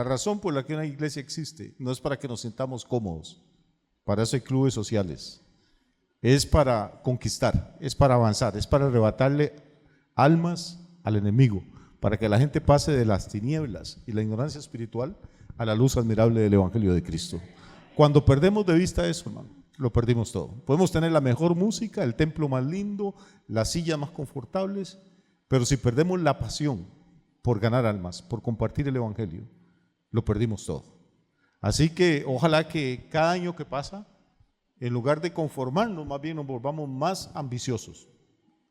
La razón por la que una iglesia existe no es para que nos sintamos cómodos, para eso hay clubes sociales, es para conquistar, es para avanzar, es para arrebatarle almas al enemigo, para que la gente pase de las tinieblas y la ignorancia espiritual a la luz admirable del Evangelio de Cristo. Cuando perdemos de vista eso, hermano, lo perdimos todo. Podemos tener la mejor música, el templo más lindo, las sillas más confortables, pero si perdemos la pasión por ganar almas, por compartir el Evangelio, lo perdimos todo. Así que ojalá que cada año que pasa, en lugar de conformarnos, más bien nos volvamos más ambiciosos,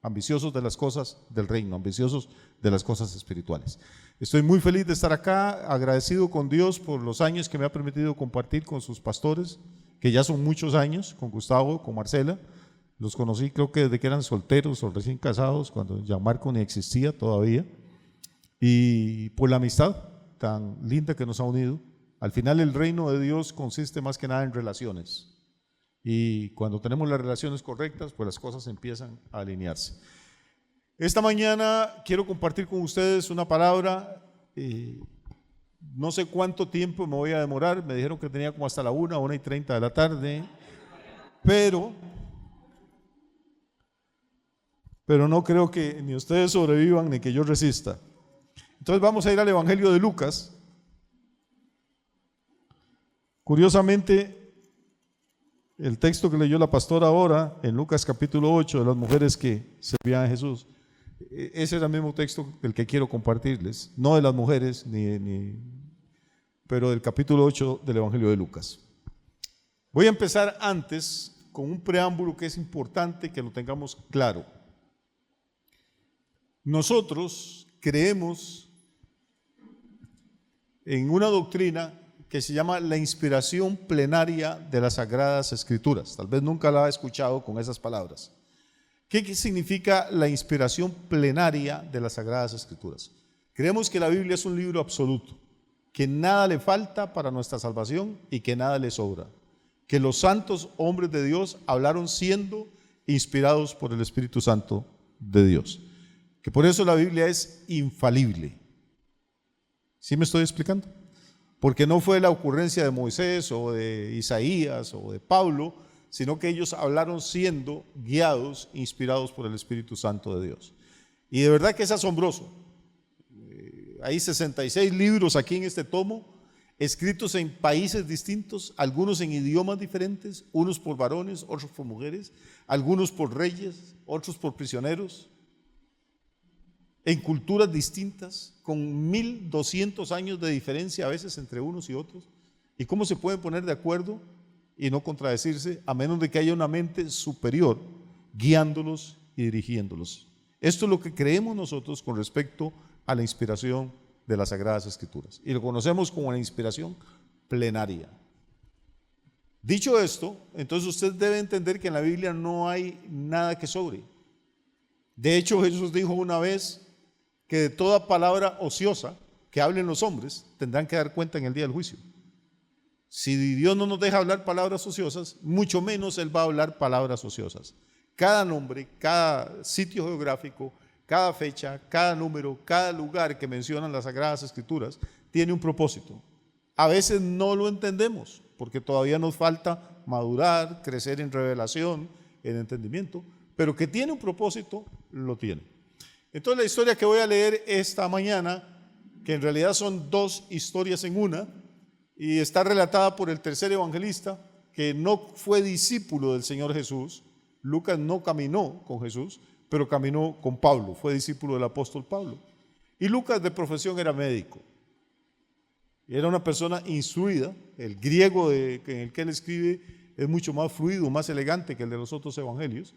ambiciosos de las cosas del reino, ambiciosos de las cosas espirituales. Estoy muy feliz de estar acá, agradecido con Dios por los años que me ha permitido compartir con sus pastores, que ya son muchos años, con Gustavo, con Marcela. Los conocí creo que desde que eran solteros o recién casados, cuando ya Marco ni existía todavía, y por la amistad tan linda que nos ha unido. Al final el reino de Dios consiste más que nada en relaciones, y cuando tenemos las relaciones correctas, pues las cosas empiezan a alinearse. Esta mañana quiero compartir con ustedes una palabra, no sé cuánto tiempo me voy a demorar, me dijeron que tenía como hasta la 1:30 de la tarde, pero no creo que ni ustedes sobrevivan ni que yo resista. Entonces vamos a ir al Evangelio de Lucas. Curiosamente, el texto que leyó la pastora ahora, en Lucas capítulo 8, de las mujeres que servían a Jesús, ese es el mismo texto del que quiero compartirles, no de las mujeres, pero del capítulo 8 del Evangelio de Lucas. Voy a empezar antes con un preámbulo que es importante que lo tengamos claro. Nosotros creemos en una doctrina que se llama la inspiración plenaria de las Sagradas Escrituras. Tal vez nunca la ha escuchado con esas palabras. ¿Qué significa la inspiración plenaria de las Sagradas Escrituras? Creemos que la Biblia es un libro absoluto, que nada le falta para nuestra salvación y que nada le sobra, que los santos hombres de Dios hablaron siendo inspirados por el Espíritu Santo de Dios, que por eso la Biblia es infalible. ¿Sí me estoy explicando? Porque no fue la ocurrencia de Moisés o de Isaías o de Pablo, sino que ellos hablaron siendo guiados, inspirados por el Espíritu Santo de Dios. Y de verdad que es asombroso. Hay 66 libros aquí en este tomo, escritos en países distintos, algunos en idiomas diferentes, unos por varones, otros por mujeres, algunos por reyes, otros por prisioneros, en culturas distintas, con 1200 años de diferencia a veces entre unos y otros. ¿Y cómo se pueden poner de acuerdo y no contradecirse, a menos de que haya una mente superior guiándolos y dirigiéndolos? Esto es lo que creemos nosotros con respecto a la inspiración de las Sagradas Escrituras, y lo conocemos como la inspiración plenaria. Dicho esto, entonces usted debe entender que en la Biblia no hay nada que sobre. De hecho, Jesús dijo una vez que de toda palabra ociosa que hablen los hombres tendrán que dar cuenta en el día del juicio. Si Dios no nos deja hablar palabras ociosas, mucho menos Él va a hablar palabras ociosas. Cada nombre, cada sitio geográfico, cada fecha, cada número, cada lugar que mencionan las Sagradas Escrituras tiene un propósito. A veces no lo entendemos porque todavía nos falta madurar, crecer en revelación, en entendimiento, pero que tiene un propósito, lo tiene. Entonces la historia que voy a leer esta mañana, que en realidad son dos historias en una, y está relatada por el tercer evangelista, que no fue discípulo del Señor Jesús. Lucas no caminó con Jesús, pero caminó con Pablo, fue discípulo del apóstol Pablo. Y Lucas de profesión era médico, era una persona instruida. El griego en el que él escribe es mucho más fluido, más elegante que el de los otros evangelios.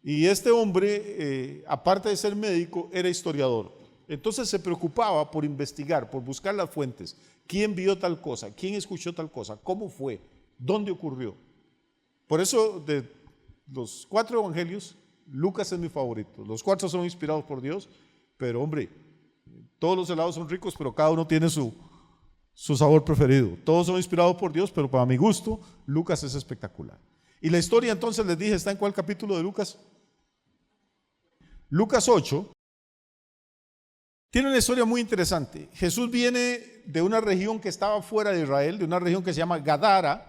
Y este hombre, aparte de ser médico, era historiador. Entonces se preocupaba por investigar, por buscar las fuentes. ¿Quién vio tal cosa? ¿Quién escuchó tal cosa? ¿Cómo fue? ¿Dónde ocurrió? Por eso, de los 4 evangelios, Lucas es mi favorito. Los 4 son inspirados por Dios, pero hombre, todos los helados son ricos, pero cada uno tiene su sabor preferido. Todos son inspirados por Dios, pero para mi gusto, Lucas es espectacular. Y la historia, entonces les dije, ¿está en cuál capítulo de Lucas? Lucas 8, Tiene una historia muy interesante. Jesús viene de una región que estaba fuera de Israel, de una región que se llama Gadara,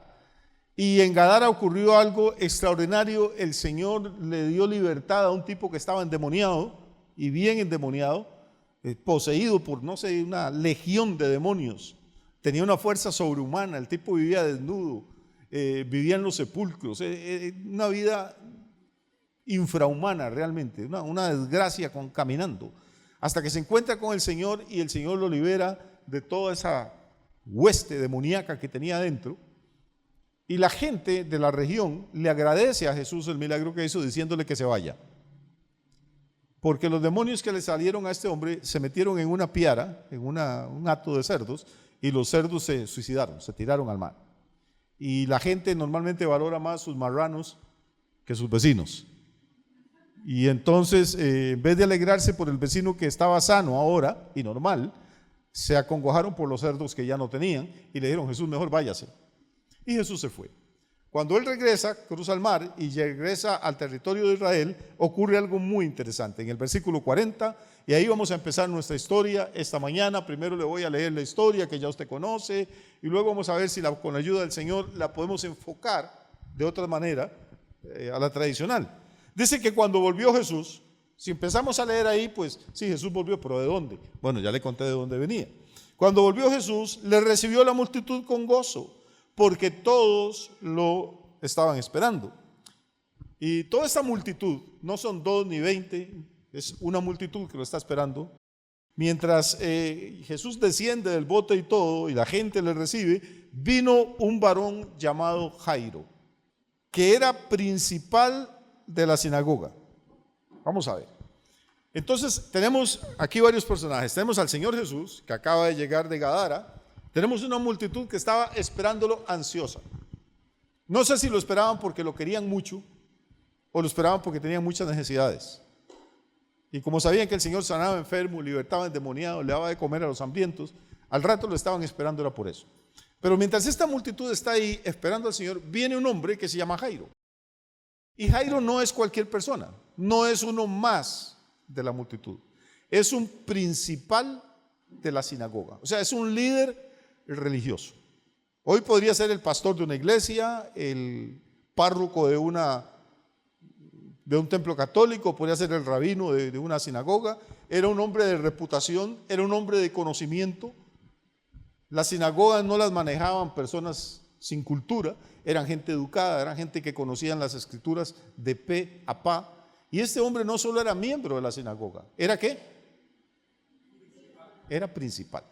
y en Gadara ocurrió algo extraordinario. El Señor le dio libertad a un tipo que estaba endemoniado, y bien endemoniado, poseído por, no sé, una legión de demonios. Tenía una fuerza sobrehumana, el tipo vivía desnudo, vivía en los sepulcros, una vida infrahumana realmente, una desgracia caminando, hasta que se encuentra con el Señor y el Señor lo libera de toda esa hueste demoníaca que tenía adentro. Y la gente de la región le agradece a Jesús el milagro que hizo, diciéndole que se vaya. Porque los demonios que le salieron a este hombre se metieron en una piara, en un hato de cerdos, y los cerdos se suicidaron, se tiraron al mar. Y la gente normalmente valora más sus marranos que sus vecinos. Y entonces, en vez de alegrarse por el vecino que estaba sano ahora y normal, se acongojaron por los cerdos que ya no tenían y le dijeron: Jesús, mejor váyase. Y Jesús se fue. Cuando él regresa, cruza el mar y regresa al territorio de Israel, ocurre algo muy interesante en el versículo 40, y ahí vamos a empezar nuestra historia esta mañana. Primero le voy a leer la historia que ya usted conoce, y luego vamos a ver si con la ayuda del Señor la podemos enfocar de otra manera a la tradicional. Dice que cuando volvió Jesús, si empezamos a leer ahí, pues sí, Jesús volvió, pero ¿de dónde? Bueno, ya le conté de dónde venía. Cuando volvió Jesús, le recibió la multitud con gozo, porque todos lo estaban esperando. Y toda esta multitud, no son 2 ni 20, es una multitud que lo está esperando. Mientras Jesús desciende del bote y todo, y la gente le recibe, vino un varón llamado Jairo, que era principal de la sinagoga. Vamos a ver. Entonces tenemos aquí varios personajes. Tenemos al Señor Jesús, que acaba de llegar de Gadara. Tenemos una multitud que estaba esperándolo ansiosa. No sé si lo esperaban porque lo querían mucho o lo esperaban porque tenían muchas necesidades. Y como sabían que el Señor sanaba enfermos, libertaba endemoniados, le daba de comer a los hambrientos, al rato lo estaban esperando, era por eso. Pero mientras esta multitud está ahí esperando al Señor, viene un hombre que se llama Jairo. Y Jairo no es cualquier persona, no es uno más de la multitud. Es un principal de la sinagoga, o sea, es un líder religioso. Hoy podría ser el pastor de una iglesia, el párroco de un templo católico, podría ser el rabino de una sinagoga. Era un hombre de reputación, era un hombre de conocimiento. Las sinagogas no las manejaban personas sin cultura, eran gente educada, eran gente que conocían las escrituras de pe a pa. Y este hombre no solo era miembro de la sinagoga, ¿era qué? Era principal.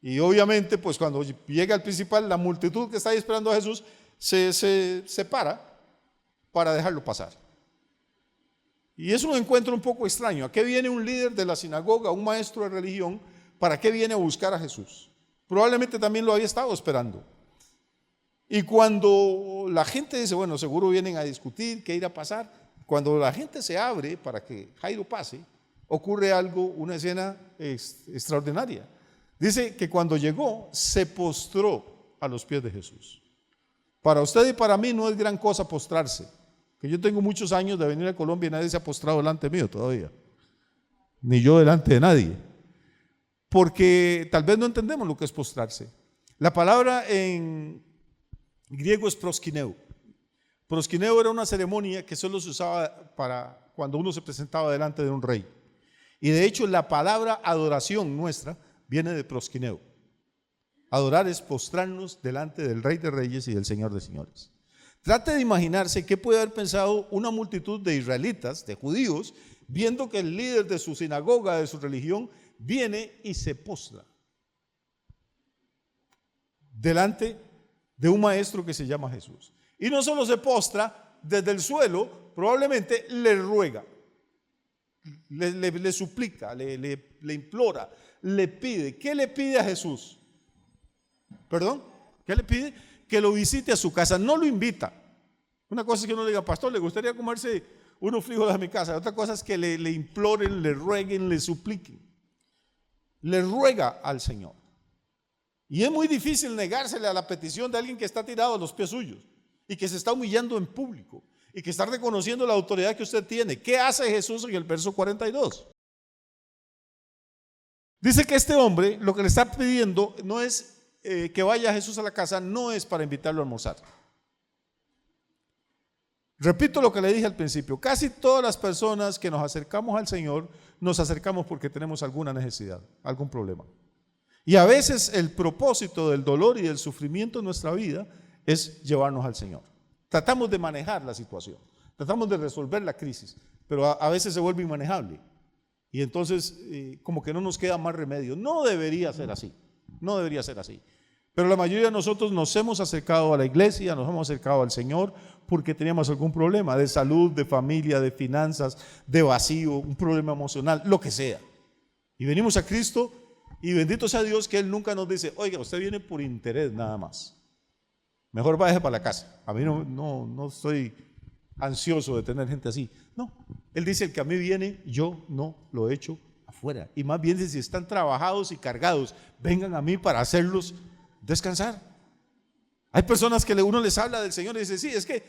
Y obviamente, pues cuando llega el principal, la multitud que está ahí esperando a Jesús se separa para dejarlo pasar. Y es un encuentro un poco extraño. ¿A qué viene un líder de la sinagoga, un maestro de religión? ¿Para qué viene a buscar a Jesús? Probablemente también lo había estado esperando. Y cuando la gente dice, bueno, seguro vienen a discutir qué irá a pasar, cuando la gente se abre para que Jairo pase, ocurre algo, una escena extraordinaria. Dice que cuando llegó, se postró a los pies de Jesús. Para usted y para mí no es gran cosa postrarse. Que yo tengo muchos años de venir a Colombia y nadie se ha postrado delante mío todavía. Ni yo delante de nadie. Porque tal vez no entendemos lo que es postrarse. La palabra en griego es proskineo. Proskineo era una ceremonia que solo se usaba para cuando uno se presentaba delante de un rey. Y de hecho la palabra adoración nuestra viene de proskineo. Adorar es postrarnos delante del Rey de Reyes y del Señor de Señores. Trate de imaginarse qué puede haber pensado una multitud de israelitas, de judíos, viendo que el líder de su sinagoga, de su religión, viene y se postra delante de un maestro que se llama Jesús. Y no solo se postra, desde el suelo probablemente le ruega, le suplica, le implora, le pide. ¿Qué le pide a Jesús? ¿Perdón? ¿Qué le pide? Que lo visite a su casa, no lo invita. Una cosa es que uno le diga, pastor, ¿le gustaría comerse unos frijoles a mi casa? Otra cosa es que le imploren, le rueguen, le supliquen. Le ruega al Señor. Y es muy difícil negársele a la petición de alguien que está tirado a los pies suyos y que se está humillando en público y que está reconociendo la autoridad que usted tiene. ¿Qué hace Jesús en el verso 42? Dice que este hombre lo que le está pidiendo no es que vaya Jesús a la casa, no es para invitarlo a almorzar. Repito lo que le dije al principio, casi todas las personas que nos acercamos al Señor, nos acercamos porque tenemos alguna necesidad, algún problema. Y a veces el propósito del dolor y del sufrimiento en nuestra vida es llevarnos al Señor. Tratamos de manejar la situación, tratamos de resolver la crisis, pero a veces se vuelve inmanejable. Y entonces como que no nos queda más remedio. No debería ser así, no debería ser así. Pero la mayoría de nosotros nos hemos acercado a la iglesia, nos hemos acercado al Señor porque teníamos algún problema de salud, de familia, de finanzas, de vacío, un problema emocional, lo que sea. Y venimos a Cristo y bendito sea Dios que Él nunca nos dice, oiga, usted viene por interés nada más. Mejor vaya para la casa. A mí no estoy ansioso de tener gente así. No, Él dice, el que a mí viene, yo no lo echo afuera. Y más bien, si están trabajados y cargados, vengan a mí para hacerlos descansar. Hay personas que uno les habla del Señor y dice, sí, es que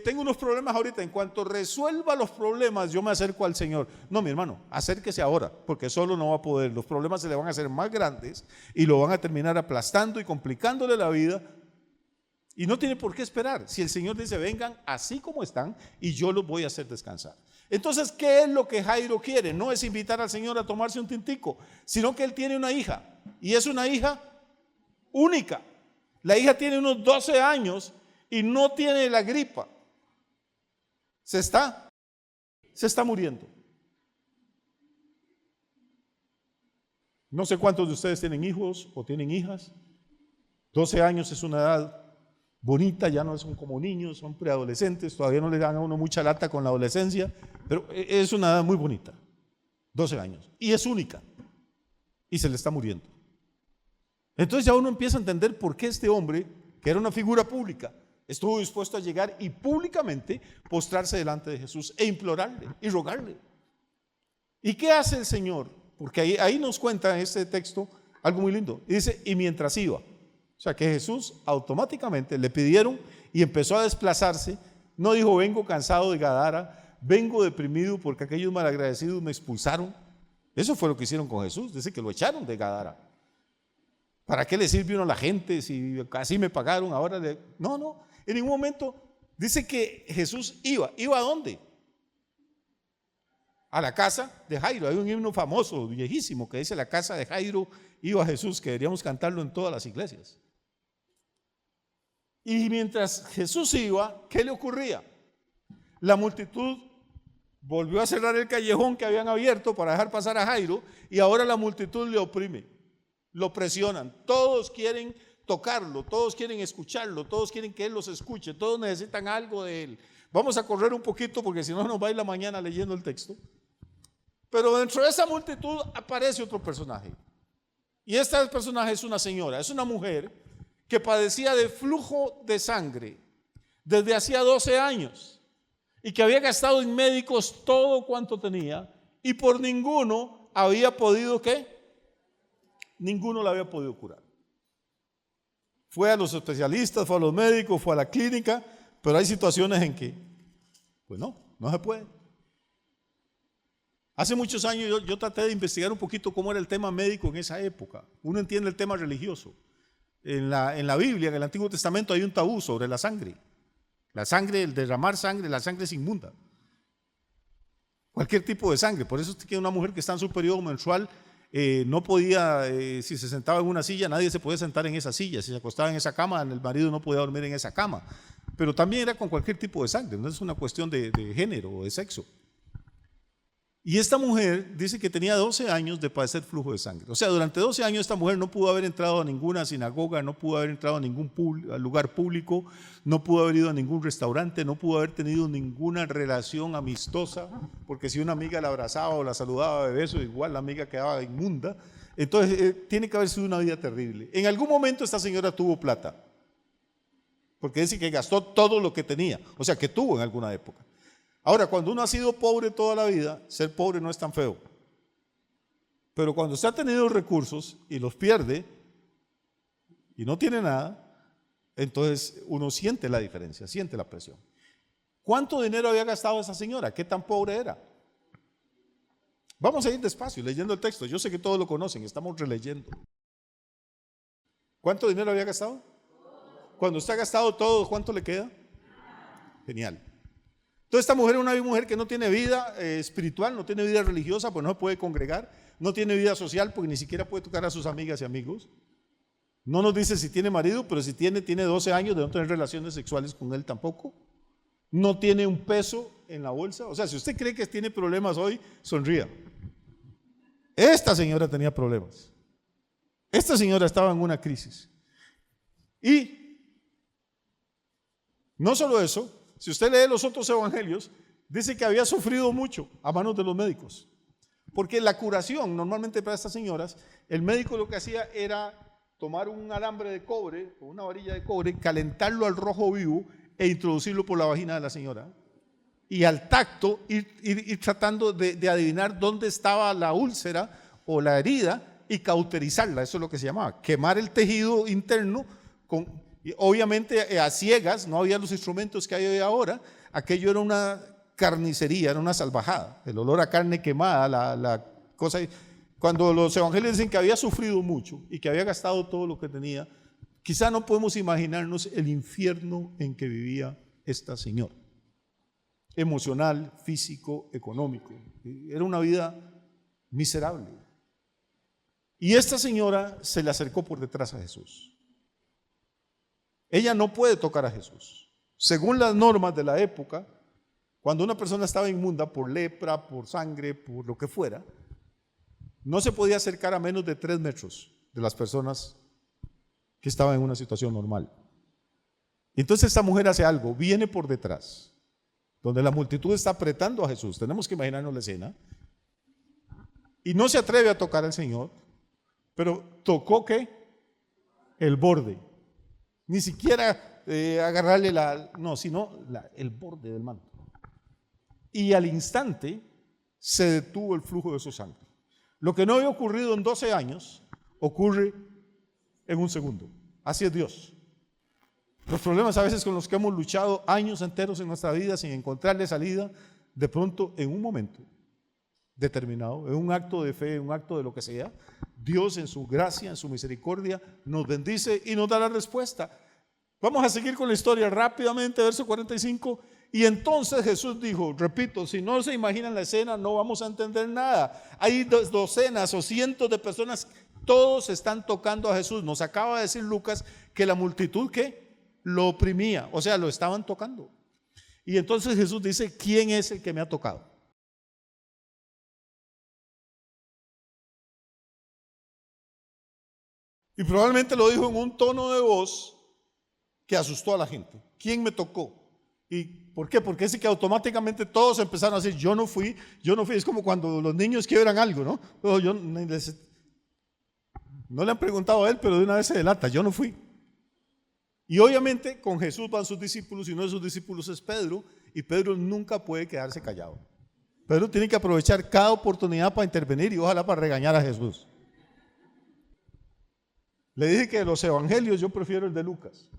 tengo unos problemas ahorita, en cuanto resuelva los problemas yo me acerco al Señor. No, mi hermano, acérquese ahora, porque solo no va a poder, los problemas se le van a hacer más grandes y lo van a terminar aplastando y complicándole la vida, y no tiene por qué esperar. Si el Señor dice, vengan así como están y yo los voy a hacer descansar. Entonces, ¿qué es lo que Jairo quiere? No es invitar al Señor a tomarse un tintico, sino que él tiene una hija, y es una hija única. La hija tiene unos 12 años y no tiene la gripa. Se está muriendo. No sé cuántos de ustedes tienen hijos o tienen hijas. 12 años es una edad bonita, ya no son como niños, son preadolescentes, todavía no le dan a uno mucha lata con la adolescencia, pero es una edad muy bonita. 12 años. Y es única. Y se le está muriendo. Entonces ya uno empieza a entender por qué este hombre, que era una figura pública, estuvo dispuesto a llegar y públicamente postrarse delante de Jesús e implorarle y rogarle. ¿Y qué hace el Señor? Porque ahí nos cuenta en este texto algo muy lindo. Y dice, y mientras iba, o sea que Jesús automáticamente le pidieron y empezó a desplazarse. No dijo, vengo cansado de Gadara, vengo deprimido porque aquellos malagradecidos me expulsaron. Eso fue lo que hicieron con Jesús, dice que lo echaron de Gadara. ¿Para qué le sirve uno a la gente si así me pagaron? Ahora no, en ningún momento dice que Jesús iba. ¿Iba a dónde? A la casa de Jairo. Hay un himno famoso, viejísimo, que dice la casa de Jairo iba Jesús, que deberíamos cantarlo en todas las iglesias. Y mientras Jesús iba, ¿qué le ocurría? La multitud volvió a cerrar el callejón que habían abierto para dejar pasar a Jairo, y ahora la multitud le oprime. Lo presionan, todos quieren tocarlo, todos quieren escucharlo, todos quieren que Él los escuche, todos necesitan algo de Él. Vamos a correr un poquito porque si no nos va a ir la mañana leyendo el texto. Pero dentro de esa multitud aparece otro personaje. Y este personaje es una señora, es una mujer que padecía de flujo de sangre desde hacía 12 años y que había gastado en médicos todo cuanto tenía y por ninguno había podido, ¿qué? Ninguno la había podido curar. Fue a los especialistas, fue a los médicos, fue a la clínica, pero hay situaciones en que, pues no se puede. Hace muchos años yo traté de investigar un poquito cómo era el tema médico en esa época. Uno entiende el tema religioso. En la Biblia, en el Antiguo Testamento, hay un tabú sobre la sangre. La sangre, el derramar sangre, la sangre es inmunda. Cualquier tipo de sangre. Por eso es que una mujer que está en su periodo menstrual no podía, si se sentaba en una silla, nadie se podía sentar en esa silla. Si se acostaba en esa cama, el marido no podía dormir en esa cama. Pero también era con cualquier tipo de sangre, no es una cuestión de género o de sexo. Y esta mujer dice que tenía 12 años de padecer flujo de sangre. O sea, durante 12 años esta mujer no pudo haber entrado a ninguna sinagoga, no pudo haber entrado a ningún lugar público, no pudo haber ido a ningún restaurante, no pudo haber tenido ninguna relación amistosa, porque si una amiga la abrazaba o la saludaba de beso, igual la amiga quedaba inmunda. Entonces tiene que haber sido una vida terrible. En algún momento esta señora tuvo plata, porque dice que gastó todo lo que tenía, o sea que tuvo en alguna época. Ahora, cuando uno ha sido pobre toda la vida, ser pobre no es tan feo. Pero cuando usted ha tenido recursos y los pierde y no tiene nada, entonces uno siente la diferencia, siente la presión. ¿Cuánto dinero había gastado esa señora? ¿Qué tan pobre era? Vamos a ir despacio leyendo el texto. Yo sé que todos lo conocen, estamos releyendo. ¿Cuánto dinero había gastado? Cuando usted ha gastado todo, ¿cuánto le queda? Genial. Entonces esta mujer es una mujer que no tiene vida espiritual, no tiene vida religiosa, pues no se puede congregar, no tiene vida social porque ni siquiera puede tocar a sus amigas y amigos. No nos dice si tiene marido, pero si tiene 12 años de no tener relaciones sexuales con él tampoco. No tiene un peso en la bolsa. O sea, si usted cree que tiene problemas hoy, sonría. Esta señora tenía problemas. Esta señora estaba en una crisis. Y no solo eso, si usted lee los otros evangelios, dice que había sufrido mucho a manos de los médicos. Porque la curación, normalmente para estas señoras, el médico lo que hacía era tomar un alambre de cobre o una varilla de cobre, calentarlo al rojo vivo e introducirlo por la vagina de la señora. Y al tacto ir tratando de adivinar dónde estaba la úlcera o la herida y cauterizarla. Eso es lo que se llamaba, quemar el tejido interno. Obviamente a ciegas, no había los instrumentos que hay hoy ahora. Aquello era una carnicería, era una salvajada. El olor a carne quemada, la cosa. Cuando los evangelios dicen que había sufrido mucho y que había gastado todo lo que tenía, quizá no podemos imaginarnos el infierno en que vivía esta señora. Emocional, físico, económico. Era una vida miserable. Y esta señora se le acercó por detrás a Jesús. Ella no puede tocar a Jesús. Según las normas de la época, cuando una persona estaba inmunda por lepra, por sangre, por lo que fuera, no se podía acercar a menos de 3 metros de las personas que estaban en una situación normal. Entonces esta mujer hace algo, viene por detrás, donde la multitud está apretando a Jesús. Tenemos que imaginarnos la escena. Y no se atreve a tocar al Señor, pero tocó ¿qué? El borde. Ni siquiera agarrarle el borde del manto. Y al instante se detuvo el flujo de su sangre. Lo que no había ocurrido en 12 años, ocurre en un segundo. Así es Dios. Los problemas a veces con los que hemos luchado años enteros en nuestra vida sin encontrarle salida, de pronto en un momento determinado, en un acto de fe, en un acto de lo que sea, Dios en su gracia, en su misericordia, nos bendice y nos da la respuesta. Vamos a seguir con la historia rápidamente, verso 45. Y entonces Jesús dijo, repito, si no se imaginan la escena, no vamos a entender nada. Hay docenas o cientos de personas, todos están tocando a Jesús. Nos acaba de decir Lucas que la multitud ¿qué? Lo oprimía, o sea, lo estaban tocando. Y entonces Jesús dice, ¿quién es el que me ha tocado? Y probablemente lo dijo en un tono de voz que asustó a la gente. ¿Quién me tocó? ¿Y por qué? Porque es que automáticamente todos empezaron a decir, yo no fui. Es como cuando los niños quiebran algo, ¿no? No le han preguntado a él, pero de una vez se delata, yo no fui. Y obviamente con Jesús van sus discípulos y uno de sus discípulos es Pedro, y Pedro nunca puede quedarse callado. Pedro tiene que aprovechar cada oportunidad para intervenir y ojalá para regañar a Jesús. Le dije que de los evangelios yo prefiero el de Lucas.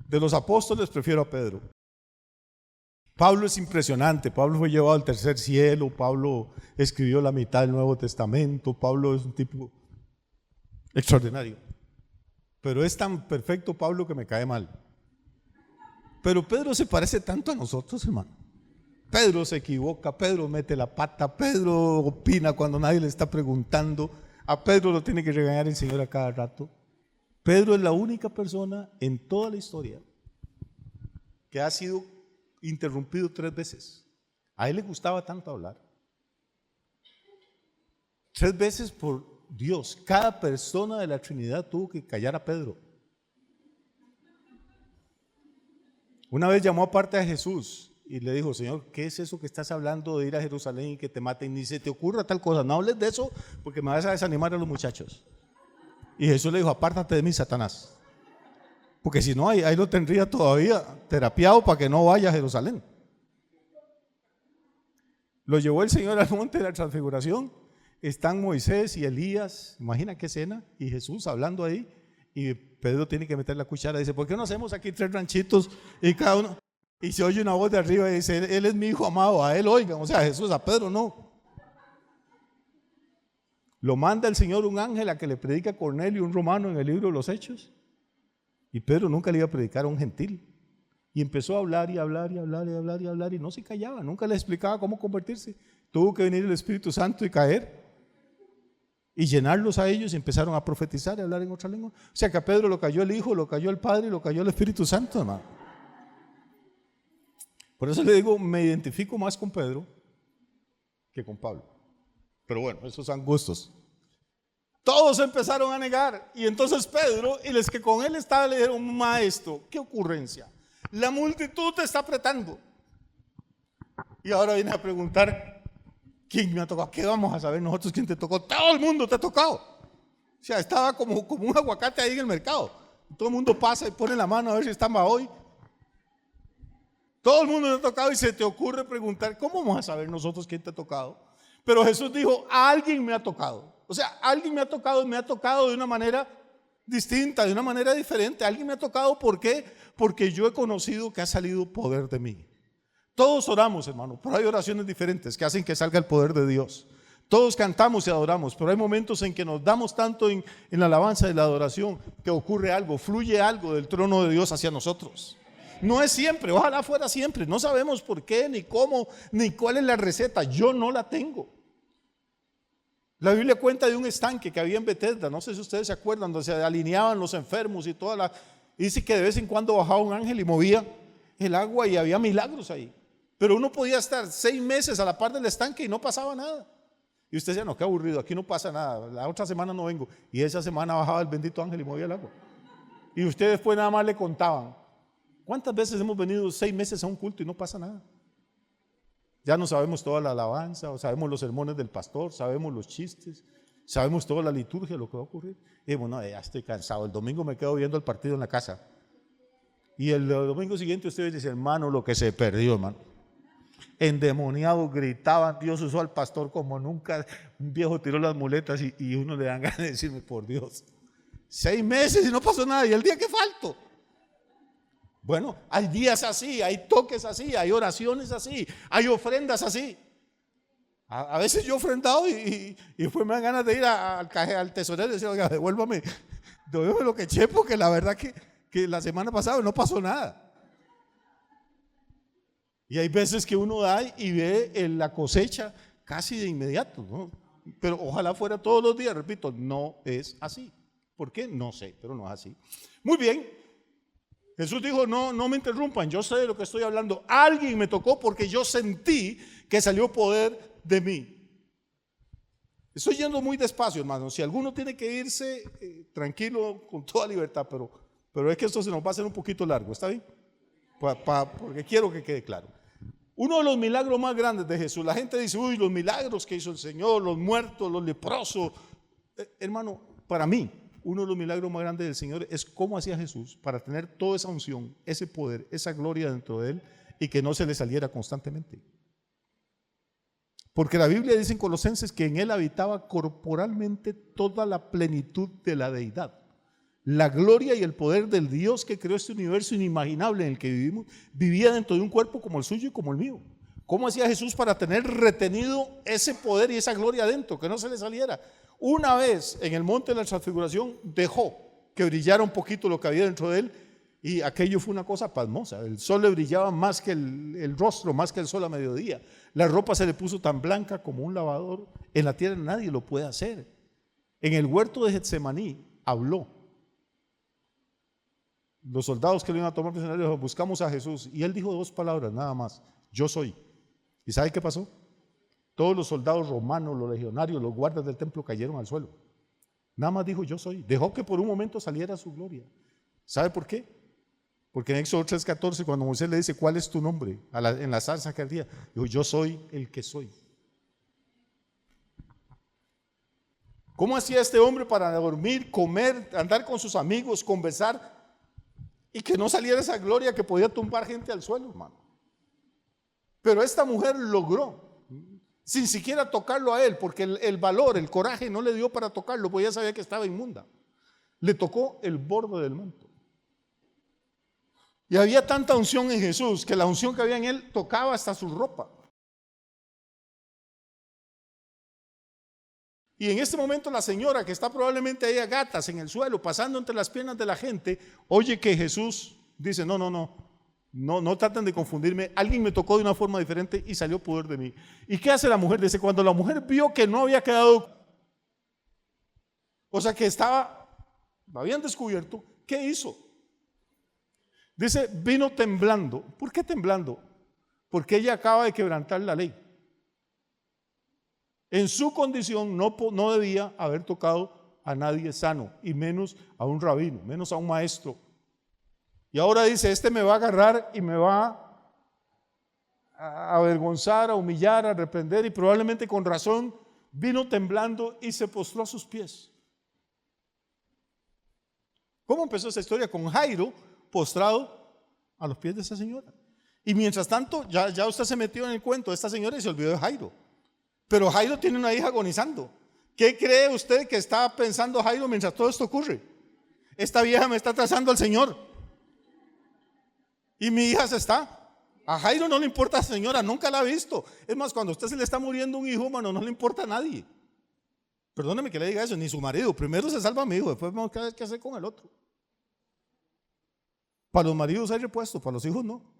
De los apóstoles prefiero a Pedro. Pablo es impresionante. Pablo fue llevado al tercer cielo. Pablo escribió la mitad del Nuevo Testamento. Pablo es un tipo extraordinario. Pero es tan perfecto Pablo que me cae mal. Pero Pedro se parece tanto a nosotros, hermano. Pedro se equivoca, Pedro mete la pata, Pedro opina cuando nadie le está preguntando. A Pedro lo tiene que regañar el Señor a cada rato. Pedro es la única persona en toda la historia que ha sido interrumpido 3 veces. A él le gustaba tanto hablar. 3 veces por Dios. Cada persona de la Trinidad tuvo que callar a Pedro. Una vez llamó aparte a Jesús y le dijo, Señor, ¿qué es eso que estás hablando de ir a Jerusalén y que te maten? Ni se te ocurra tal cosa, no hables de eso porque me vas a desanimar a los muchachos. Y Jesús le dijo, apártate de mí, Satanás. Porque si no, ahí lo tendría todavía terapiado para que no vaya a Jerusalén. Lo llevó el Señor al monte de la transfiguración. Están Moisés y Elías, imagina qué escena, y Jesús hablando ahí. Y Pedro tiene que meter la cuchara. Dice, ¿por qué no hacemos aquí 3 ranchitos y cada uno? Y se oye una voz de arriba y dice, él es mi hijo amado, a él oigan. O sea, Jesús, a Pedro no. Lo manda el Señor un ángel a que le predica a Cornelio, un romano, en el libro de los Hechos. Y Pedro nunca le iba a predicar a un gentil. Y empezó a hablar y hablar y hablar y hablar y hablar y no se callaba, nunca le explicaba cómo convertirse. Tuvo que venir el Espíritu Santo y caer y llenarlos a ellos y empezaron a profetizar y a hablar en otra lengua. O sea que a Pedro lo cayó el Hijo, lo cayó el Padre y lo cayó el Espíritu Santo, hermano. Por eso le digo, me identifico más con Pedro que con Pablo. Pero bueno, esos son gustos. Todos empezaron a negar y entonces Pedro y los que con él estaban le dijeron: maestro, qué ocurrencia, la multitud te está apretando. Y ahora viene a preguntar: ¿quién me ha tocado? ¿Qué vamos a saber nosotros quién te tocó? Todo el mundo te ha tocado. O sea, estaba como un aguacate ahí en el mercado. Todo el mundo pasa y pone la mano a ver si está hoy. Todo el mundo te ha tocado y se te ocurre preguntar: ¿cómo vamos a saber nosotros quién te ha tocado? Pero Jesús dijo: a alguien me ha tocado. O sea, alguien me ha tocado de una manera distinta, de una manera diferente. Alguien me ha tocado, ¿por qué? Porque yo he conocido que ha salido poder de mí. Todos oramos, hermano, pero hay oraciones diferentes que hacen que salga el poder de Dios. Todos cantamos y adoramos, pero hay momentos en que nos damos tanto en la alabanza y la adoración que ocurre algo, fluye algo del trono de Dios hacia nosotros. No es siempre, ojalá fuera siempre. No sabemos por qué, ni cómo, ni cuál es la receta. Yo no la tengo. La Biblia cuenta de un estanque que había en Betesda, no sé si ustedes se acuerdan, donde se alineaban los enfermos y toda la... Dice que de vez en cuando bajaba un ángel y movía el agua y había milagros ahí. Pero uno podía estar 6 meses a la par del estanque y no pasaba nada. Y usted decía: no, qué aburrido, aquí no pasa nada, la otra semana no vengo. Y esa semana bajaba el bendito ángel y movía el agua. Y ustedes después nada más le contaban: ¿cuántas veces hemos venido 6 meses a un culto y no pasa nada? Ya no sabemos toda la alabanza, o sabemos los sermones del pastor, sabemos los chistes, sabemos toda la liturgia, lo que va a ocurrir. Y bueno, ya estoy cansado, el domingo me quedo viendo el partido en la casa. Y el domingo siguiente ustedes dicen: hermano, lo que se perdió, hermano. Endemoniados gritaban, Dios usó al pastor como nunca. Un viejo tiró las muletas y uno le dan ganas de decirme: por Dios, 6 meses y no pasó nada, y el día que falto. Bueno, hay días así, hay toques así, hay oraciones así, hay ofrendas así. A veces yo he ofrendado y después me dan ganas de ir al tesorero y decir: oiga, devuélvame lo que eché, porque la verdad que la semana pasada no pasó nada. Y hay veces que uno da y ve la cosecha casi de inmediato, ¿no? Pero ojalá fuera todos los días, repito, no es así. ¿Por qué? No sé, pero no es así. Muy bien. Jesús dijo: no me interrumpan, yo sé de lo que estoy hablando. Alguien me tocó porque yo sentí que salió poder de mí. Estoy yendo muy despacio, hermano. Si alguno tiene que irse, tranquilo, con toda libertad, pero es que esto se nos va a hacer un poquito largo, ¿está bien? Porque quiero que quede claro. Uno de los milagros más grandes de Jesús, la gente dice: uy, los milagros que hizo el Señor, los muertos, los leprosos. Hermano, para mí, uno de los milagros más grandes del Señor es cómo hacía Jesús para tener toda esa unción, ese poder, esa gloria dentro de él y que no se le saliera constantemente. Porque la Biblia dice en Colosenses que en él habitaba corporalmente toda la plenitud de la deidad. La gloria y el poder del Dios que creó este universo inimaginable en el que vivimos, vivía dentro de un cuerpo como el suyo y como el mío. ¿Cómo hacía Jesús para tener retenido ese poder y esa gloria adentro, que no se le saliera? Una vez en el monte de la transfiguración dejó que brillara un poquito lo que había dentro de él y aquello fue una cosa pasmosa. El sol le brillaba más que el rostro, más que el sol a mediodía. La ropa se le puso tan blanca como un lavador. En la tierra nadie lo puede hacer. En el huerto de Getsemaní habló. Los soldados que lo iban a tomar prisionero dijeron: buscamos a Jesús. Y él dijo 2 palabras nada más: yo soy. ¿Y sabe qué pasó? Todos los soldados romanos, los legionarios, los guardas del templo cayeron al suelo. Nada más dijo: yo soy. Dejó que por un momento saliera su gloria. ¿Sabe por qué? Porque en Éxodo 3:14, cuando Moisés le dice: ¿cuál es tu nombre? En la zarza aquel día, dijo: yo soy el que soy. ¿Cómo hacía este hombre para dormir, comer, andar con sus amigos, conversar y que no saliera esa gloria que podía tumbar gente al suelo, hermano? Pero esta mujer logró, sin siquiera tocarlo a él, porque el valor, el coraje no le dio para tocarlo, porque ya sabía que estaba inmunda. Le tocó el borde del manto. Y había tanta unción en Jesús que la unción que había en él tocaba hasta su ropa. Y en este momento la señora que está probablemente ahí a gatas en el suelo, pasando entre las piernas de la gente, oye que Jesús dice, no traten de confundirme, alguien me tocó de una forma diferente y salió poder de mí. ¿Y qué hace la mujer? Dice, cuando la mujer vio que no había quedado, o sea que lo habían descubierto, ¿qué hizo? Dice, vino temblando. ¿Por qué temblando? Porque ella acaba de quebrantar la ley. En su condición no debía haber tocado a nadie sano, y menos a un rabino, menos a un maestro. Y ahora dice, este me va a agarrar y me va a avergonzar, a humillar, a reprender, y probablemente con razón vino temblando y se postró a sus pies. ¿Cómo empezó esa historia? Con Jairo postrado a los pies de esa señora. Y mientras tanto, ya usted se metió en el cuento de esta señora y se olvidó de Jairo. Pero Jairo tiene una hija agonizando. ¿Qué cree usted que está pensando Jairo mientras todo esto ocurre? Esta vieja me está trazando al Señor. Y mi hija se está. A Jairo no le importa a la señora, nunca la ha visto. Es más, cuando a usted se le está muriendo un hijo, hermano, no le importa a nadie. Perdóneme que le diga eso, ni su marido. Primero se salva a mi hijo, después vamos a ver qué hacer con el otro. Para los maridos hay repuesto, para los hijos no.